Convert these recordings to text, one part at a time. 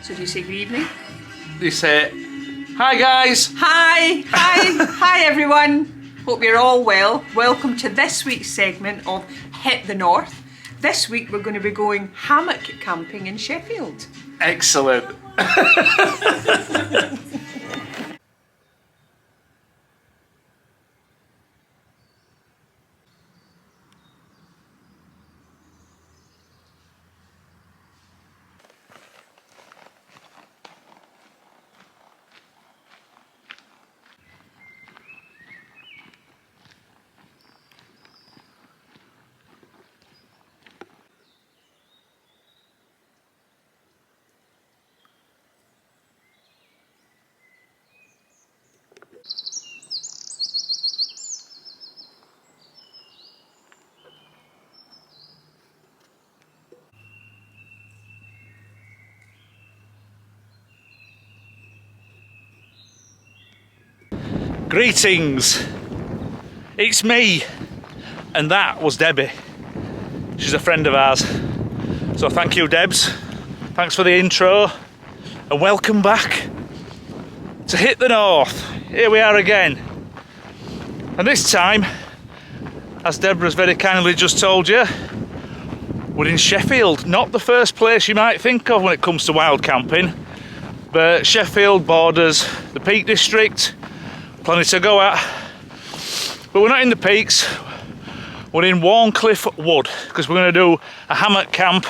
So do you say good evening? They say, hi guys! Hi everyone! Hope you're all well. Welcome to this week's segment of Hit the North. This week we're going to be going hammock camping in Sheffield. Excellent! Greetings! It's me, and that was Debbie. She's a friend of ours. So thank you, Debs. Thanks for the intro, and welcome back to Hit the North. Here we are again. And this time, as Deborah's very kindly just told you, we're in Sheffield. Not the first place you might think of when it comes to wild camping, but Sheffield borders the Peak District. Plenty to go at, but we're not in the peaks. We're in Warncliffe Wood because we're going to do a hammock camp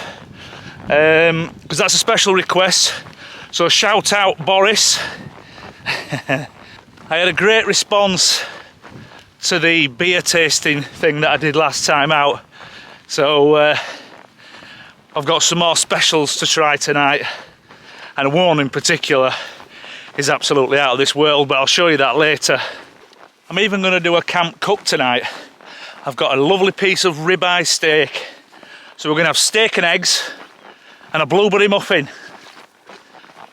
because that's a special request. So shout out Boris. I had a great response to the beer tasting thing that I did last time out, so I've got some more specials to try tonight, and one in particular is absolutely out of this world, but I'll show you that later. I'm even going to do a camp cook tonight. I've got a lovely piece of ribeye steak. So we're going to have steak and eggs and a blueberry muffin.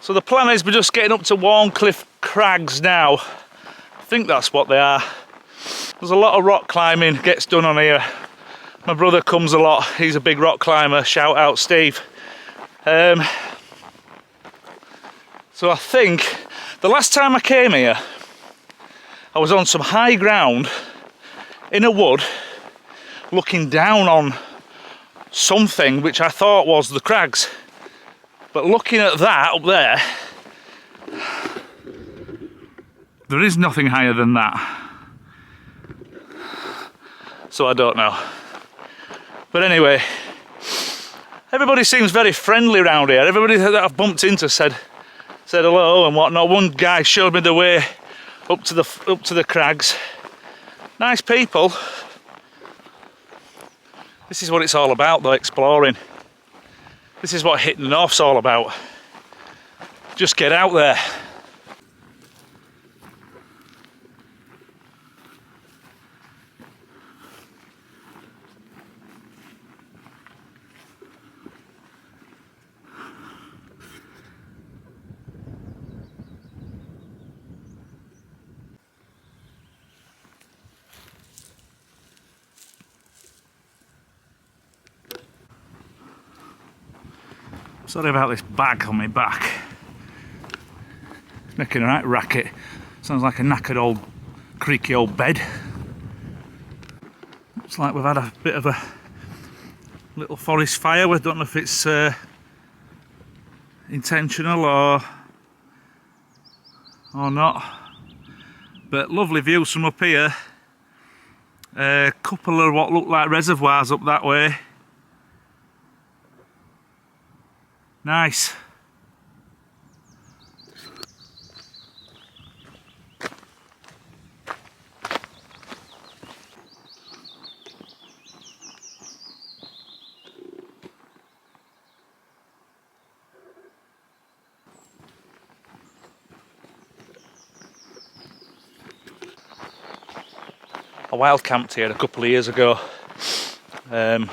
So the plan is we're just getting up to Warncliffe Crags now. I think that's what they are. There's a lot of rock climbing gets done on here. My brother comes a lot. He's a big rock climber. Shout out Steve. So I think the last time I came here, I was on some high ground in a wood looking down on something which I thought was the crags. But looking at that up there, there is nothing higher than that. So I don't know. But anyway, everybody seems very friendly around here. Everybody that I've bumped into said hello and whatnot. One guy showed me the way up to the crags. Nice people. This is what it's all about though, exploring. This is what Hitting the North's all about. Just get out there. Sorry about this bag on my back. It's making a right racket. Sounds like a knackered old, creaky old bed. Looks like we've had a bit of a little forest fire. We don't know if it's intentional or not. But lovely views from up here. A couple of what look like reservoirs up that way. Nice. I wild camped here a couple of years ago, and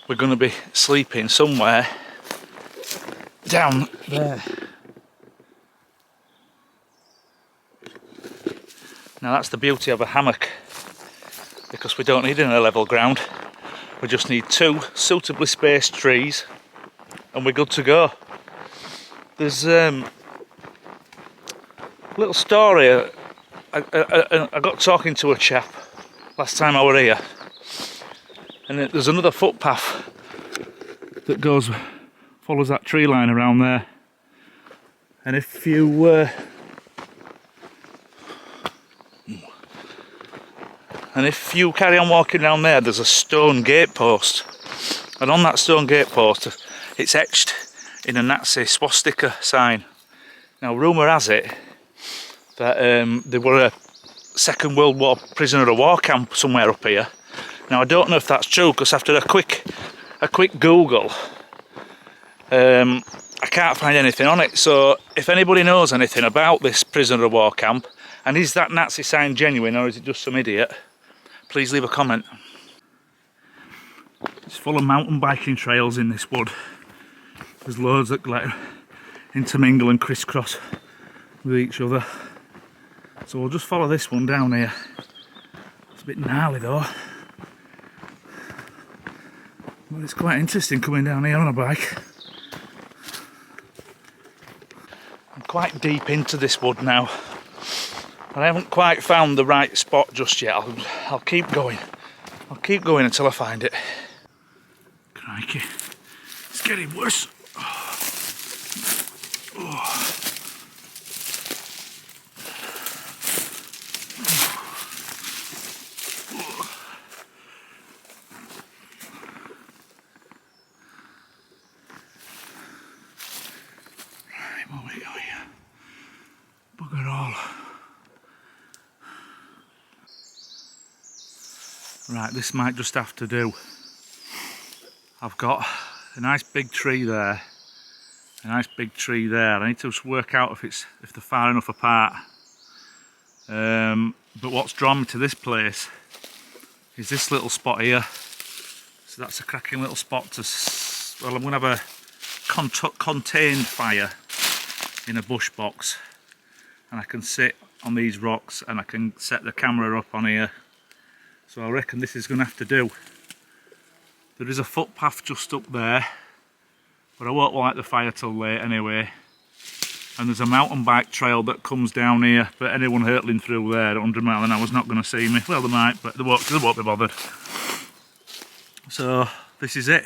we're going to be sleeping somewhere down there. Now that's the beauty of a hammock, because we don't need any level ground. We just need two suitably spaced trees and we're good to go. There's a little story. I got talking to a chap last time I were here, and there's another footpath that follows that tree line around there. And if you carry on walking down there, there's a stone gatepost, and on that stone gatepost, it's etched in a Nazi swastika sign. Now, rumour has it that there were a Second World War prisoner of war camp somewhere up here. Now, I don't know if that's true, because after a quick Google, I can't find anything on it. So if anybody knows anything about this prisoner of war camp, and is that Nazi sign genuine or is it just some idiot, please leave a comment. It's full of mountain biking trails in this wood. There's loads that like intermingle and crisscross with each other. So we'll just follow this one down here. It's a bit gnarly though, but it's quite interesting coming down here on a bike. I'm quite deep into this wood now, and I haven't quite found the right spot just yet. I'll keep going. I'll keep going until I find it. Crikey, it's getting worse. Bugger all. Right, this might just have to do. I've got a nice big tree there, a nice big tree there. I need to just work out if they're far enough apart. But what's drawn me to this place is this little spot here. So that's a cracking little spot to. Well, I'm going to have a contained fire in a bush box, and I can sit on these rocks and I can set the camera up on here. So I reckon this is going to have to do. There is a footpath just up there, but I won't light the fire till late anyway. And there's a mountain bike trail that comes down here, but anyone hurtling through there at 100 mile an hour is not going to see me. Well, they might, but they won't be bothered. So this is it.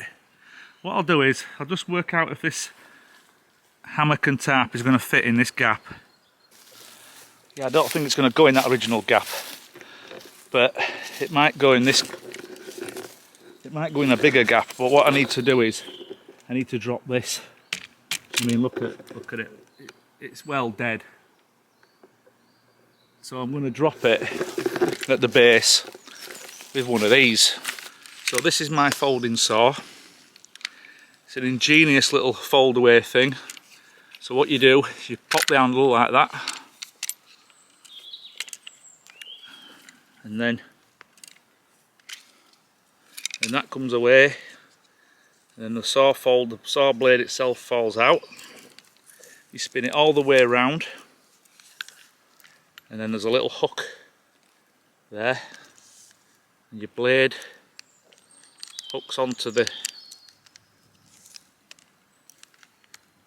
What I'll do is I'll just work out if this hammock and tarp is going to fit in this gap. Yeah, I don't think it's going to go in that original gap, but it might go in this. It might go in a bigger gap. But what I need to do is I need to drop this. I mean, look at it. It's well dead. So I'm going to drop it at the base with one of these. So this is my folding saw. It's an ingenious little fold away thing. So what you do is you pop the handle like that, and then that comes away, and then the saw blade itself falls out. You spin it all the way around, and then there's a little hook there, and your blade hooks onto the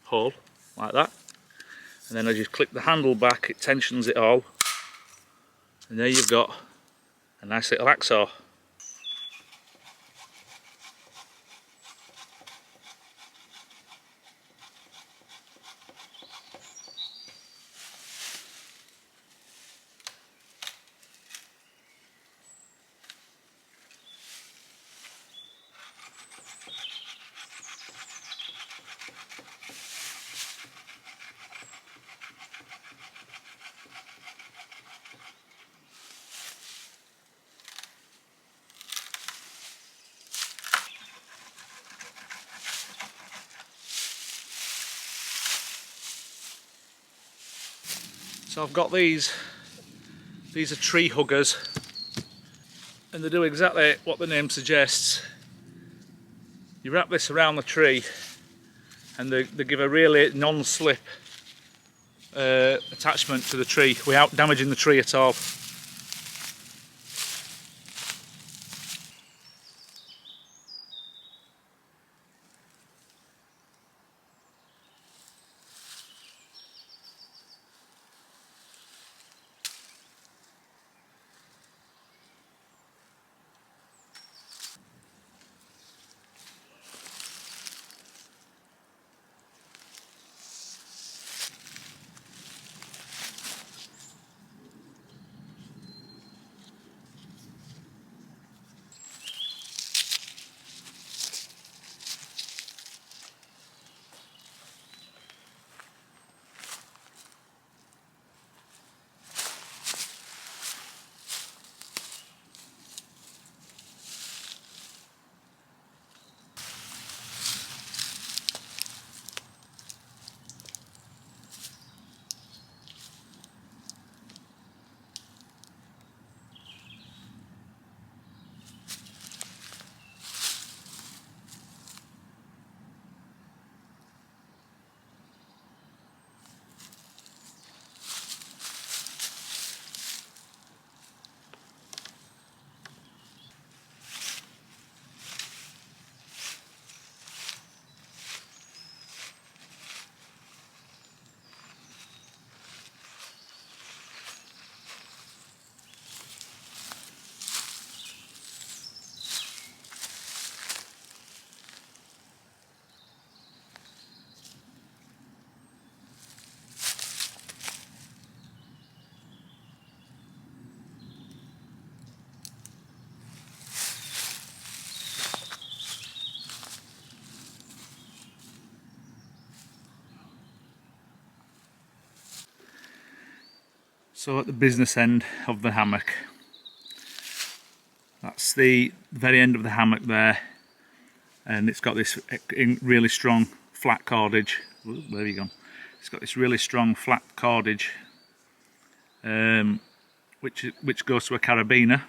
hole like that, and then as you click the handle back, it tensions it all, and there you've got a nice little hacksaw. So I've got these are tree huggers, and they do exactly what the name suggests. You wrap this around the tree, and they give a really non-slip attachment to the tree without damaging the tree at all. So at the business end of the hammock, that's the very end of the hammock there, and it's got this really strong flat cordage. Ooh, there you go. It's got this really strong flat cordage, which goes to a carabiner,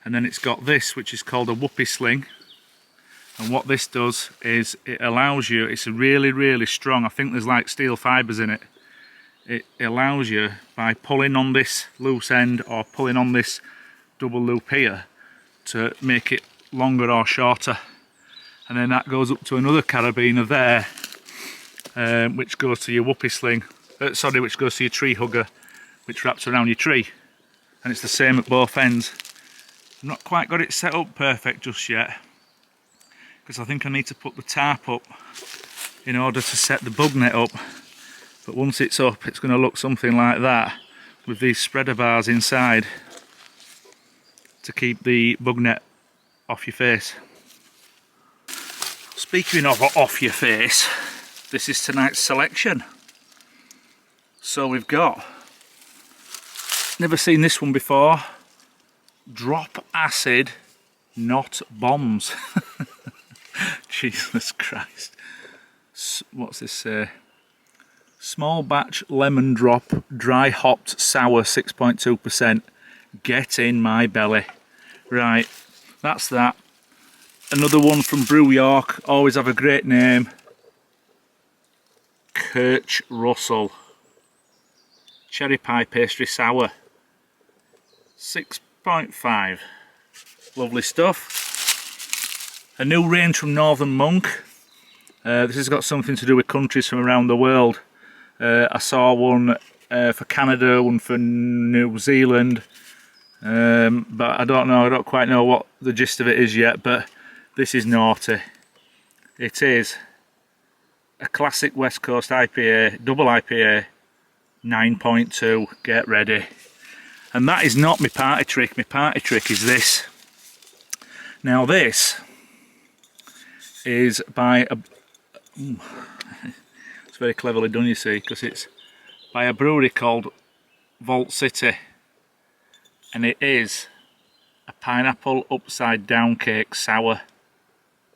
and then it's got this which is called a Whoopie Sling. And what this does is it allows you, it's really strong, I think there's like steel fibres in it. It allows you, by pulling on this loose end or pulling on this double loop here, to make it longer or shorter. And then that goes up to another carabiner there, which goes to your Whoopie Sling, which goes to your tree hugger, which wraps around your tree. And it's the same at both ends. I've not quite got it set up perfect just yet, because I think I need to put the tarp up in order to set the bug net up. But once it's up, it's going to look something like that, with these spreader bars inside to keep the bug net off your face. Speaking of off your face, this is tonight's selection. So we've got, never seen this one before, drop acid, not bombs. Jesus Christ. What's this say? Small batch lemon drop, dry hopped sour 6.2%. Get in my belly. Right, that's that. Another one from Brew York, always have a great name. Kirch Russell. Cherry pie pastry sour. 6.5. Lovely stuff. A new range from Northern Monk. This has got something to do with countries from around the world. I saw one for Canada, one for New Zealand, but I don't quite know what the gist of it is yet, but this is naughty. It is a classic West Coast IPA, double IPA, 9.2, get ready. And that is not my party trick. My party trick is this. Now this is by a... It's very cleverly done, you see, because it's by a brewery called Vault City, and it is a pineapple upside down cake sour,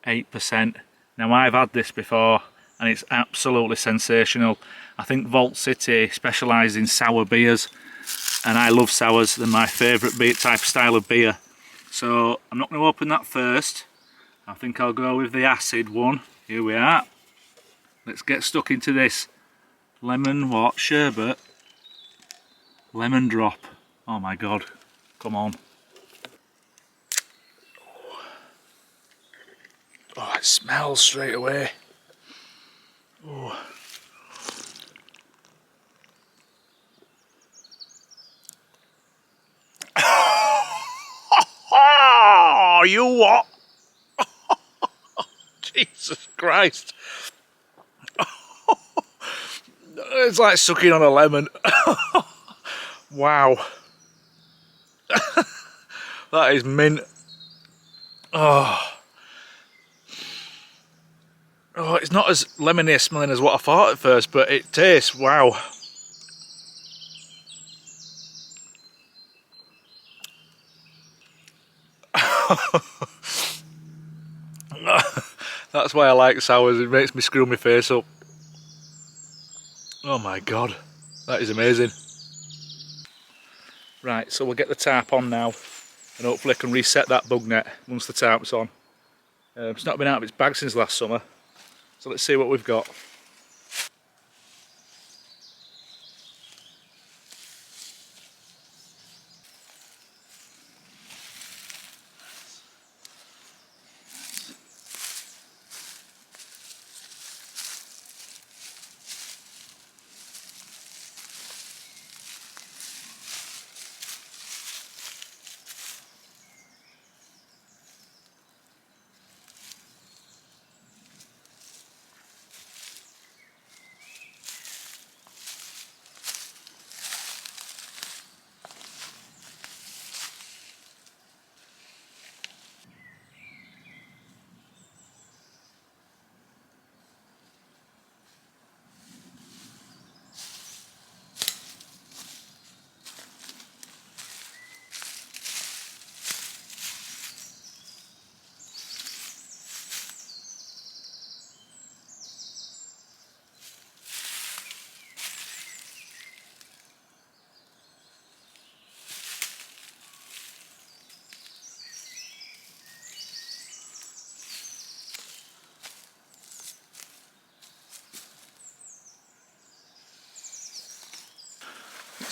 8%. Now I've had this before and it's absolutely sensational. I think Vault City specialise in sour beers, and I love sours. They're my favourite beer type style of beer. So I'm not going to open that first. I think I'll go with the acid one. Here we are. Let's get stuck into this lemon what? Sherbet? Lemon drop. Oh my god. Come on. Oh, it smells straight away. Oh. You what? Jesus Christ. It's like sucking on a lemon. Wow. That is mint. Oh. Oh, it's not as lemony smelling as what I thought at first, but it tastes, wow. That's why I like sours, it makes me screw my face up. Oh my god, that is amazing. Right, so we'll get the tarp on now, and hopefully I can reset that bug net once the tarp's on. It's not been out of its bag since last summer, so let's see what we've got.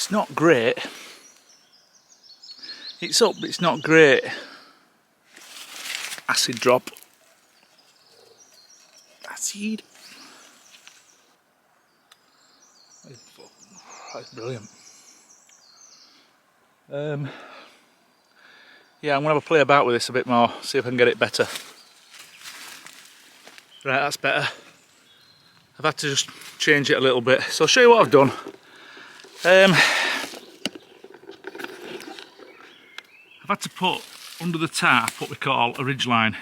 It's not great. It's up, but it's not great. Acid drop. Acid. That's brilliant. Yeah, I'm gonna have a play about with this a bit more, see if I can get it better. Right, that's better. I've had to just change it a little bit. So I'll show you what I've done. I've had to put under the tarp what we call a Ridgeline,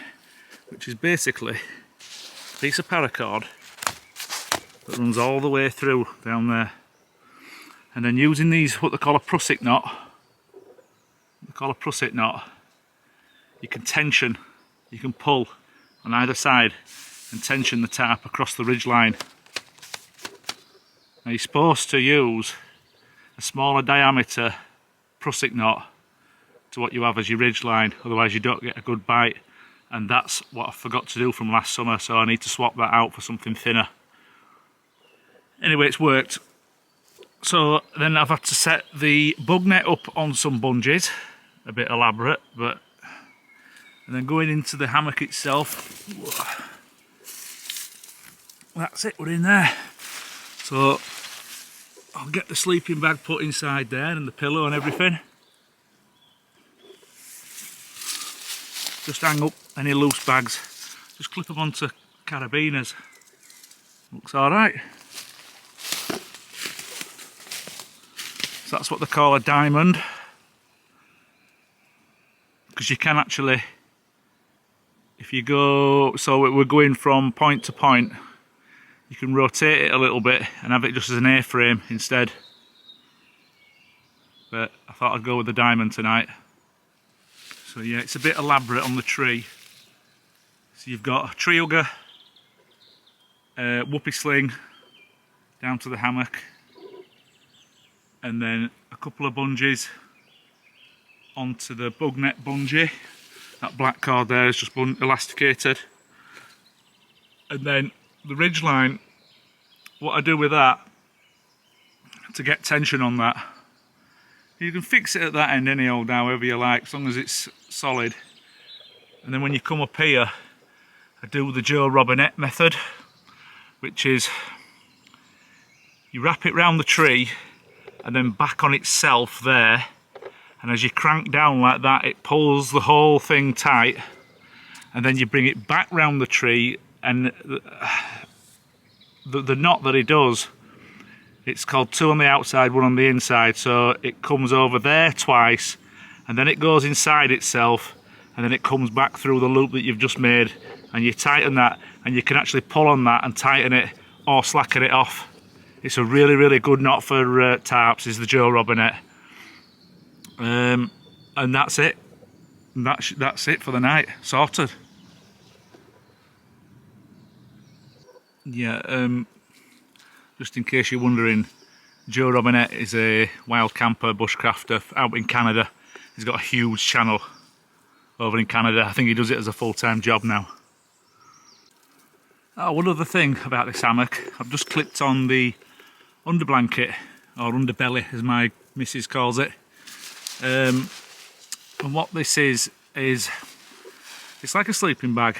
which is basically a piece of paracord that runs all the way through down there. And then using these, what they call a prusik knot, you can tension, you can pull on either side and tension the tarp across the Ridgeline. Now you're supposed to use a smaller diameter prusik knot to what you have as your Ridgeline, otherwise you don't get a good bite, and that's what I forgot to do from last summer, so I need to swap that out for something thinner. Anyway, it's worked. So then I've had to set the bug net up on some bungees, a bit elaborate, but and then going into the hammock itself, that's it, we're in there. So I'll get the sleeping bag put inside there and the pillow and everything. Just hang up any loose bags, just clip them onto carabiners. Looks alright. So that's what they call a diamond, because you can actually, if you go, so we're going from point to point, you can rotate it a little bit and have it just as an A-frame instead. But I thought I'd go with the diamond tonight. So yeah, it's a bit elaborate on the tree. So you've got a tree hugger, whoopie sling down to the hammock, and then a couple of bungees onto the bug net bungee. That black cord there is just elasticated. And then the Ridgeline, what I do with that, to get tension on that, you can fix it at that end anyhow, however you like, as long as it's solid. And then when you come up here, I do the Joe Robinette method, which is you wrap it round the tree and then back on itself there, and as you crank down like that, it pulls the whole thing tight, and then you bring it back round the tree, and the knot that it does, it's called two on the outside, one on the inside, so it comes over there twice, and then it goes inside itself, and then it comes back through the loop that you've just made, and you tighten that, and you can actually pull on that and tighten it or slacken it off. It's a really, really good knot for tarps, is the Joe Robinette. And that's it. That's it for the night. Sorted. Yeah, just in case you're wondering, Joe Robinette is a wild camper bushcrafter out in Canada. He's got a huge channel over in Canada. I think he does it as a full-time job now. Oh, one other thing about this hammock, I've just clipped on the underblanket, or underbelly as my missus calls it. And what this is it's like a sleeping bag,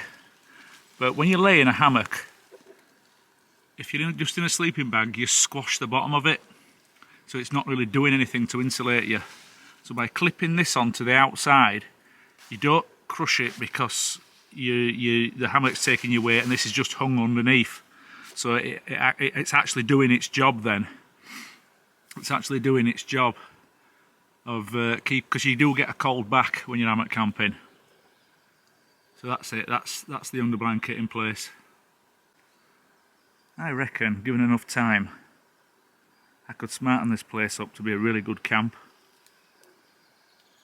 but when you lay in a hammock, if you're just in a sleeping bag, you squash the bottom of it, so it's not really doing anything to insulate you. So by clipping this onto the outside, you don't crush it, because the hammock's taking your weight and this is just hung underneath. So it's actually doing its job then. It's actually doing its job of because you do get a cold back when you're hammock camping. So that's it, that's the underblanket in place. I reckon, given enough time, I could smarten this place up to be a really good camp.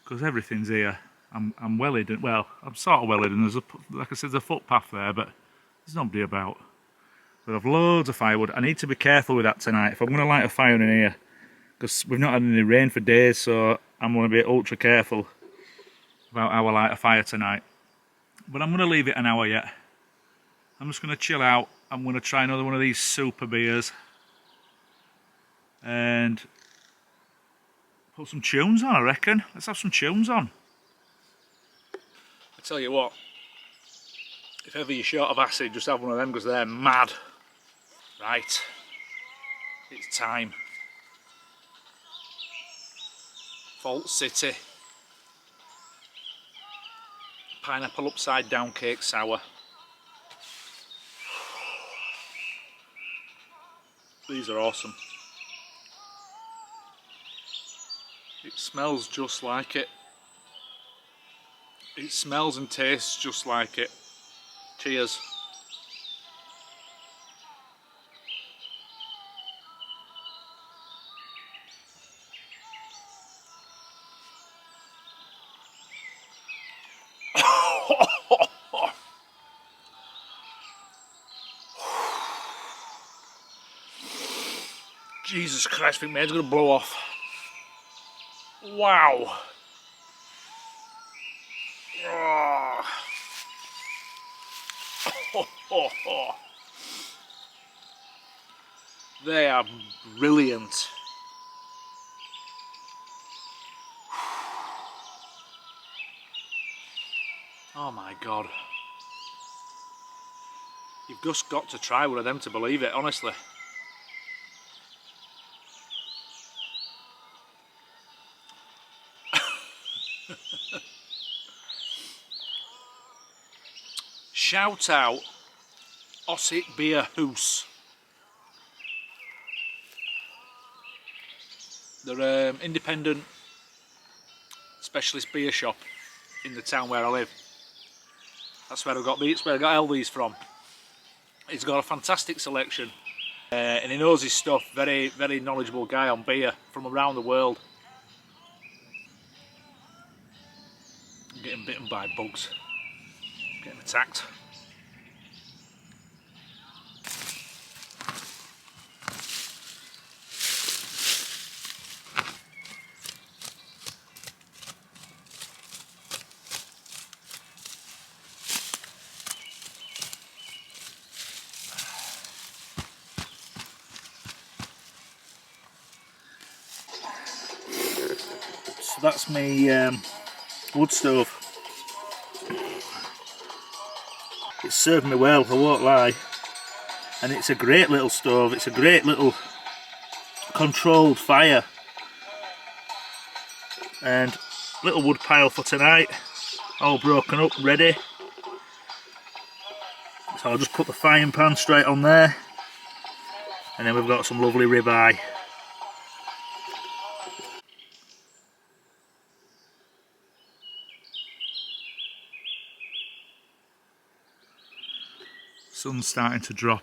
Because everything's here. I'm well hidden. Well, I'm sort of well hidden. There's like I said, there's a footpath there, but there's nobody about. But I've loads of firewood. I need to be careful with that tonight. If I'm going to light a fire in here, because we've not had any rain for days, so I'm going to be ultra careful about how I light a fire tonight. But I'm going to leave it an hour yet. I'm just going to chill out. I'm going to try another one of these super beers. And Put some tunes on, I reckon. Let's have some tunes on. I tell you what, if ever you're short of acid, just have one of them because they're mad. Right, it's time. Fault City. Pineapple upside down cake sour. These are awesome. It smells just like it. It smells and tastes just like it. Cheers. Jesus Christ, I think my head's gonna blow off. Wow. Oh. They are brilliant. Oh my God. You've just got to try one of them to believe it, honestly. Shout out Ossett Beer House. They're an independent specialist beer shop in the town where I live. That's where I got these, where I got all these from. He's got a fantastic selection and he knows his stuff. Very, very knowledgeable guy on beer from around the world. I'm getting bitten by bugs. Getting attacked. So that's my wood stove. It served me well, I won't lie, and it's a great little stove. It's a great little controlled fire, and little wood pile for tonight, all broken up, ready. So I'll just put the frying pan straight on there, and then we've got some lovely ribeye. Sun's starting to drop.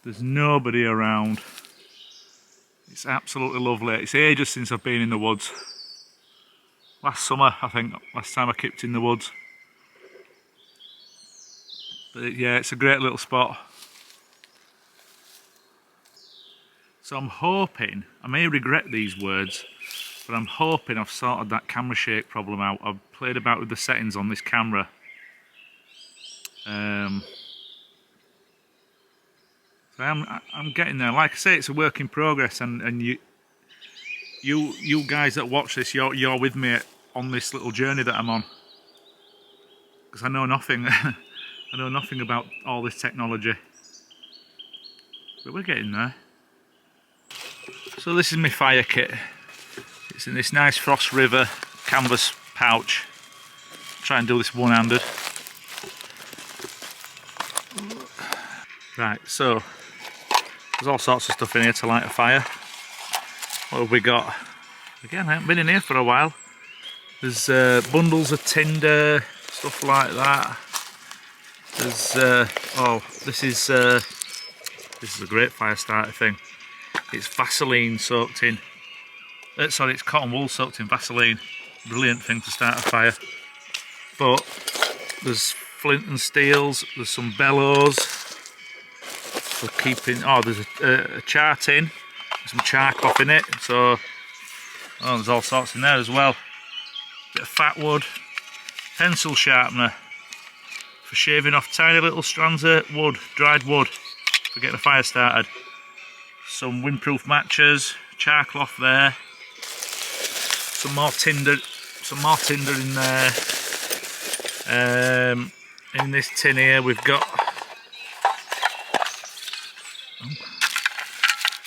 There's nobody around. It's absolutely lovely. It's ages since I've been in the woods. Last summer, I think, last time I kept in the woods. But yeah, it's a great little spot. So I'm hoping, I may regret these words, but I'm hoping I've sorted that camera shake problem out. I've played about with the settings on this camera. So I'm getting there. Like I say, it's a work in progress, and you guys that watch this, you're with me on this little journey that I'm on, because I know nothing. I know nothing about all this technology, but we're getting there. So this is my fire kit. It's in this nice Frost River canvas pouch. Try and do this one-handed. Right, so there's all sorts of stuff in here to light a fire. What have we got? Again, I haven't been in here for a while. There's bundles of tinder, stuff like that. There's oh, this is a great fire starter thing. It's Vaseline soaked in. Sorry, it's cotton wool soaked in Vaseline. Brilliant thing to start a fire. But there's flint and steels. There's some bellows for keeping. Oh, there's a char tin. Some charcoal in it. So, oh, there's all sorts in there as well. Bit of fat wood. Pencil sharpener for shaving off tiny little strands of wood, dried wood, for getting a fire started. Some windproof matches, char cloth there, some more tinder in there. In this tin here we've got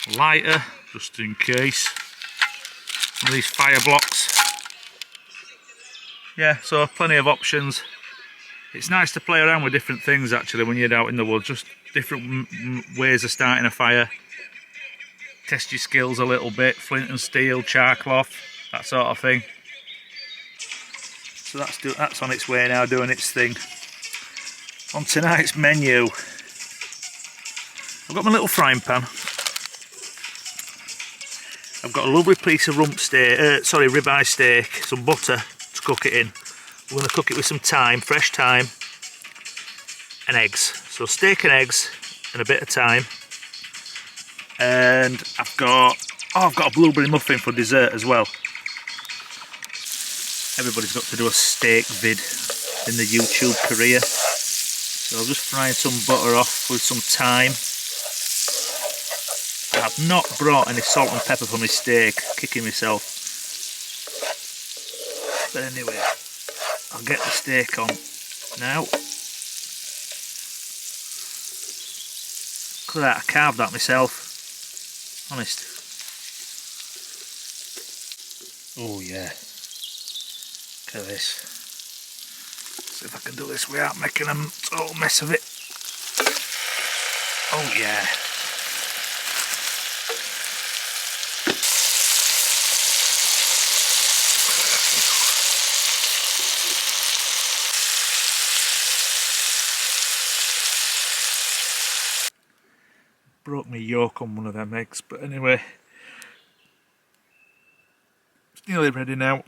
a lighter, just in case. Some of these fire blocks. Yeah, so plenty of options. It's nice to play around with different things actually when you're out in the woods, just different ways of starting a fire. Test your skills a little bit, flint and steel, charcloth, that sort of thing. So that's on its way now, doing its thing. On tonight's menu, I've got my little frying pan. I've got a lovely piece of ribeye steak, some butter to cook it in. We're going to cook it with some thyme, fresh thyme, and eggs. So steak and eggs and a bit of thyme. And I've got a blueberry muffin for dessert as well. Everybody's got to do a steak vid in the YouTube career. So I'm just frying some butter off with some thyme. I've not brought any salt and pepper for my steak, kicking myself. But anyway, I'll get the steak on now. Look at that, I carved that myself. Honest. Oh yeah. Look at this. See if I can do this without making a total mess of it. Oh yeah. Broke my yolk on one of them eggs, but anyway, it's nearly ready now.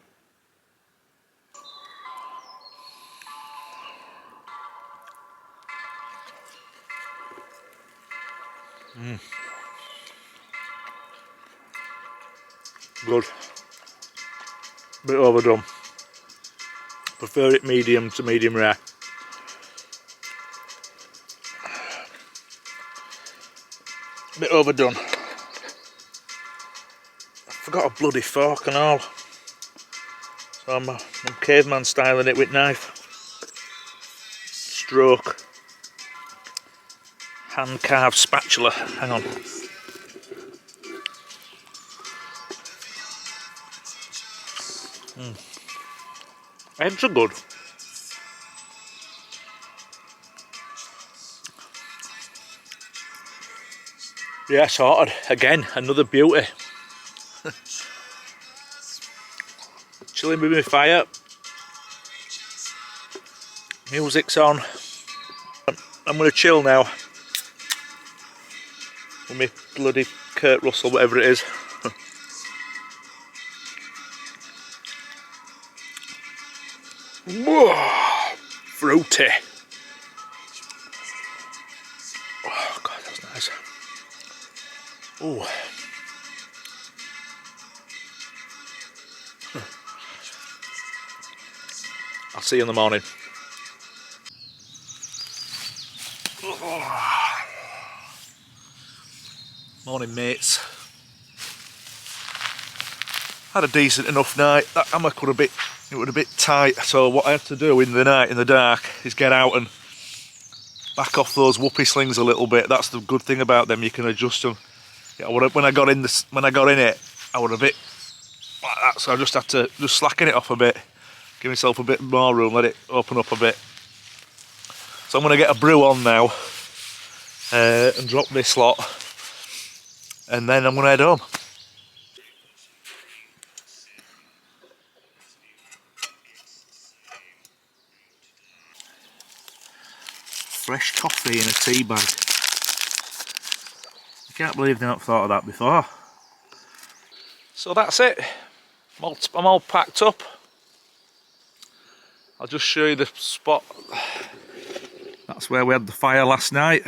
Good. Bit overdone. Prefer it medium to medium rare. Bit overdone. I forgot a bloody fork and all. So I'm caveman styling it with knife. Stroke. Hand carved spatula. Hang on. Eggs are good. Yeah, sorted. Again, another beauty. Chilling with my fire. Music's on. I'm going to chill now. With my bloody Kurt Russell, whatever it is. Whoa, fruity. Oh god, that was nice. Oh. I'll see you in the morning. Morning, mates. Had a decent enough night. That hammock was a bit tight, so what I had to do in the night in the dark is get out and back off those whoopie slings a little bit. That's the good thing about them, you can adjust them. Yeah, when I got in it, I was a bit like that, so I just had to slacken it off a bit, give myself a bit more room, let it open up a bit. So I'm going to get a brew on now and drop this lot, and then I'm going to head home. Fresh coffee in a tea bag. I can't believe they haven't thought of that before. So that's it. I'm all packed up. I'll just show you the spot. That's where we had the fire last night.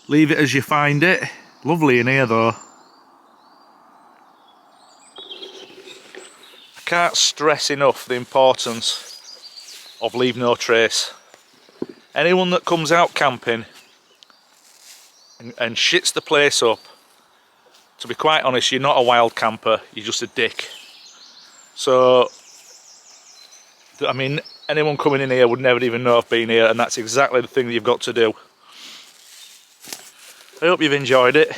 Leave it as you find it. Lovely in here though. I can't stress enough the importance of leave no trace. Anyone that comes out camping and shits the place up, to be quite honest, you're not a wild camper, you're just a dick. So, I mean, anyone coming in here would never even know I've been here, and that's exactly the thing that you've got to do. I hope you've enjoyed it.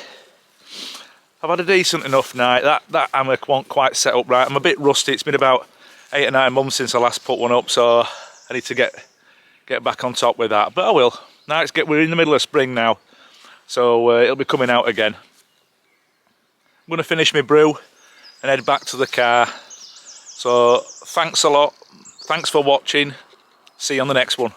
I've had a decent enough night. That hammock wasn't quite set up right. I'm a bit rusty. It's been about 8 or 9 months since I last put one up, so I need to get back on top with that. But I will. Now we're in the middle of spring now, so it'll be coming out again. I'm going to finish my brew and head back to the car. So thanks a lot. Thanks for watching. See you on the next one.